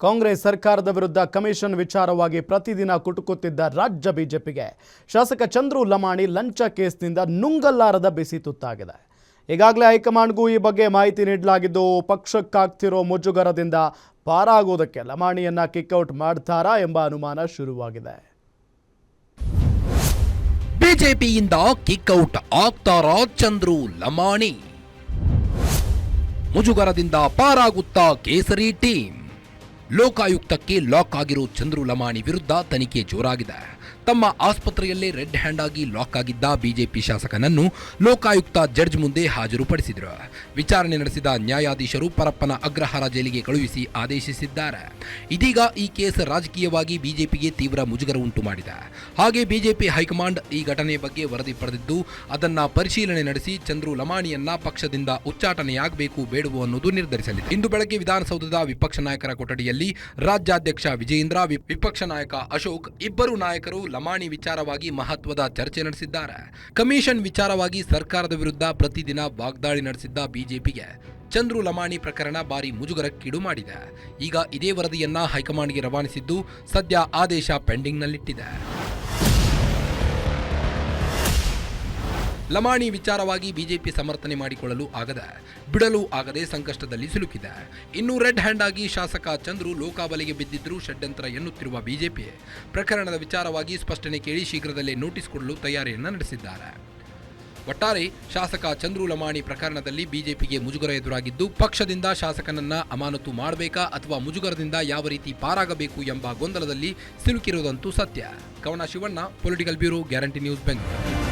ಕಾಂಗ್ರೆಸ್ ಸರ್ಕಾರದ ವಿರುದ್ಧ ಕಮಿಷನ್ ವಿಚಾರವಾಗಿ ಪ್ರತಿದಿನ ಕುಟುಕುತ್ತಿದ್ದ ರಾಜ್ಯ ಬಿಜೆಪಿಗೆ ಶಾಸಕ ಚಂದ್ರು ಲಮಾಣಿ ಲಂಚ ಕೇಸ್ನಿಂದ ನುಂಗಲಾರದ ಬಿಸಿ ತುತ್ತಾಗಿದೆ. ಈಗಾಗಲೇ ಹೈಕಮಾಂಡ್ಗೂ ಈ ಬಗ್ಗೆ ಮಾಹಿತಿ ನೀಡಲಾಗಿದ್ದು, ಪಕ್ಷಕ್ಕಾಗ್ತಿರೋ ಮುಜುಗರದಿಂದ ಪಾರಾಗೋದಕ್ಕೆ ಲಮಾಣಿಯನ್ನ ಕಿಕ್ಔಟ್ ಮಾಡ್ತಾರಾ ಎಂಬ ಅನುಮಾನ ಶುರುವಾಗಿದೆ. ಬಿಜೆಪಿಯಿಂದ ಕಿಕ್ಔಟ್ ಆಗ್ತಾರಾ ಚಂದ್ರು ಲಮಾಣಿ? ಮುಜುಗರದಿಂದ ಪಾರಾಗುತ್ತಾ ಕೇಸರಿ ಟೀಮ್? ಲೋಕಾಯುಕ್ತಕ್ಕೆ ಲಾಕ್ ಆಗಿರೋ ಚಂದ್ರು ಲಮಾಣಿ ವಿರುದ್ಧ ತನಿಖೆ ಜೋರಾಗಿದೆ. ತಮ್ಮ ಆಸ್ಪತ್ರೆಯಲ್ಲೇ ರೆಡ್ ಹ್ಯಾಂಡ್ ಆಗಿ ಲಾಕ್ ಆಗಿದ್ದ ಬಿಜೆಪಿ ಶಾಸಕನನ್ನು ಲೋಕಾಯುಕ್ತ ಜಡ್ಜ್ ಮುಂದೆ ಹಾಜರುಪಡಿಸಿದರು. ವಿಚಾರಣೆ ನಡೆಸಿದ ನ್ಯಾಯಾಧೀಶರು ಪರಪ್ಪನ ಅಗ್ರಹಾರ ಜೈಲಿಗೆ ಕಳುಹಿಸಿ ಆದೇಶಿಸಿದ್ದಾರೆ. ಇದೀಗ ಈ ಕೇಸ್ ರಾಜಕೀಯವಾಗಿ ಬಿಜೆಪಿಗೆ ತೀವ್ರ ಮುಜುಗರ ಉಂಟು ಮಾಡಿದೆ. ಹಾಗೆ ಬಿಜೆಪಿ ಹೈಕಮಾಂಡ್ ಈ ಘಟನೆ ಬಗ್ಗೆ ವರದಿ ಪಡೆದಿದ್ದು, ಅದನ್ನ ಪರಿಶೀಲನೆ ನಡೆಸಿ ಚಂದ್ರು ಲಮಾಣಿಯನ್ನ ಪಕ್ಷದಿಂದ ಉಚ್ಚಾಟನೆಯಾಗಬೇಕು ಬೇಡವೋ ಅನ್ನೋದು ನಿರ್ಧರಿಸಲಿದೆ. ಇಂದು ಬೆಳಗ್ಗೆ ವಿಧಾನಸೌಧದ ವಿಪಕ್ಷ ನಾಯಕರ ಕೊಠಡಿಯಲ್ಲಿ ರಾಜ್ಯಾಧ್ಯಕ್ಷ ವಿಜಯೇಂದ್ರ, ವಿಪಕ್ಷ ನಾಯಕ ಅಶೋಕ್, ಇಬ್ಬರು ನಾಯಕರು ಲಮಾಣಿ ವಿಚಾರವಾಗಿ ಮಹತ್ವದ ಚರ್ಚೆ ನಡೆಸಿದ್ದಾರೆ. ಕಮಿಷನ್ ವಿಚಾರವಾಗಿ ಸರ್ಕಾರದ ವಿರುದ್ಧ ಪ್ರತಿದಿನ ವಾಗ್ದಾಳಿ ನಡೆಸಿದ್ದ ಬಿಜೆಪಿಗೆ ಚಂದ್ರು ಲಮಾಣಿ ಪ್ರಕರಣ ಭಾರಿ ಮುಜುಗರಕ್ಕೀಡು ಮಾಡಿದೆ. ಈಗ ಇದೇ ವರದಿಯನ್ನ ಹೈಕಮಾಂಡ್ಗೆ ರವಾನಿಸಿದ್ದು, ಸದ್ಯ ಆದೇಶ ಪೆಂಡಿಂಗ್ನಲ್ಲಿಟ್ಟಿದೆ. ಲಮಾಣಿ ವಿಚಾರವಾಗಿ ಬಿಜೆಪಿ ಸಮರ್ಥನೆ ಮಾಡಿಕೊಳ್ಳಲು ಬಿಡಲು ಆಗದೆ ಸಂಕಷ್ಟದಲ್ಲಿ ಸಿಲುಕಿದೆ. ಇನ್ನು ರೆಡ್ ಹ್ಯಾಂಡ್ ಆಗಿ ಶಾಸಕ ಚಂದ್ರು ಲೋಕಾಬಲಿಗೆ ಬಿದ್ದಿದ್ರೂ ಷಡ್ಯಂತ್ರ ಎನ್ನುತ್ತಿರುವ ಬಿಜೆಪಿ ಪ್ರಕರಣದ ವಿಚಾರವಾಗಿ ಸ್ಪಷ್ಟನೆ ಕೇಳಿ ಶೀಘ್ರದಲ್ಲೇ ನೋಟಿಸ್ ಕೊಡಲು ತಯಾರಿಯನ್ನು ನಡೆಸಿದ್ದಾರೆ. ಒಟ್ಟಾರೆ ಶಾಸಕ ಚಂದ್ರು ಲಮಾಣಿ ಪ್ರಕರಣದಲ್ಲಿ ಬಿಜೆಪಿಗೆ ಮುಜುಗರ ಎದುರಾಗಿದ್ದು, ಪಕ್ಷದಿಂದ ಶಾಸಕನನ್ನ ಅಮಾನತು ಮಾಡಬೇಕಾ ಅಥವಾ ಮುಜುಗರದಿಂದ ಯಾವ ರೀತಿ ಪಾರಾಗಬೇಕು ಎಂಬ ಗೊಂದಲದಲ್ಲಿ ಸಿಲುಕಿರುವುದಂತೂ ಸತ್ಯ. ಕವನ Shivanna, political bureau, guarantee news, Bengaluru.